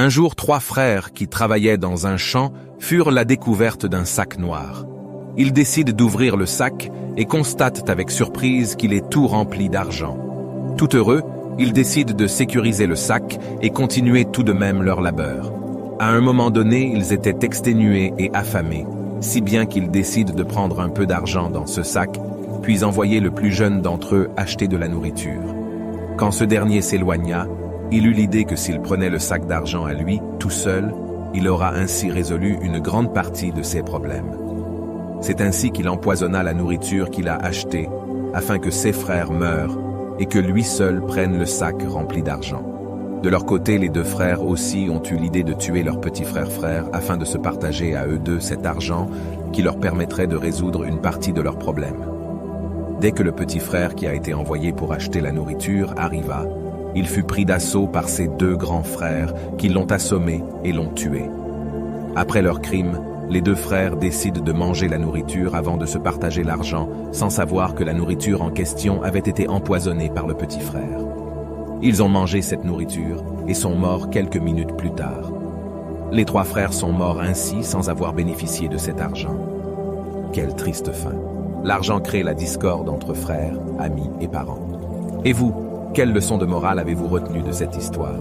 Un jour, 3 frères qui travaillaient dans un champ furent la découverte d'un sac noir. Ils décident d'ouvrir le sac et constatent avec surprise qu'il est tout rempli d'argent. Tout heureux, ils décident de sécuriser le sac et continuer tout de même leur labeur. À un moment donné, ils étaient exténués et affamés, si bien qu'ils décident de prendre un peu d'argent dans ce sac, puis envoyer le plus jeune d'entre eux acheter de la nourriture. Quand ce dernier s'éloigna, il eut l'idée que s'il prenait le sac d'argent à lui, tout seul, il aura ainsi résolu une grande partie de ses problèmes. C'est ainsi qu'il empoisonna la nourriture qu'il a achetée, afin que ses frères meurent et que lui seul prenne le sac rempli d'argent. De leur côté, les 2 frères aussi ont eu l'idée de tuer leur petit frère afin de se partager à eux deux cet argent qui leur permettrait de résoudre une partie de leurs problèmes. Dès que le petit frère qui a été envoyé pour acheter la nourriture arriva, il fut pris d'assaut par ses 2 grands frères qui l'ont assommé et l'ont tué. Après leur crime, les 2 frères décident de manger la nourriture avant de se partager l'argent, sans savoir que la nourriture en question avait été empoisonnée par le petit frère. Ils ont mangé cette nourriture et sont morts quelques minutes plus tard. Les 3 frères sont morts ainsi sans avoir bénéficié de cet argent. Quelle triste fin. L'argent crée la discorde entre frères, amis et parents. Et vous, quelle leçon de morale avez-vous retenue de cette histoire ?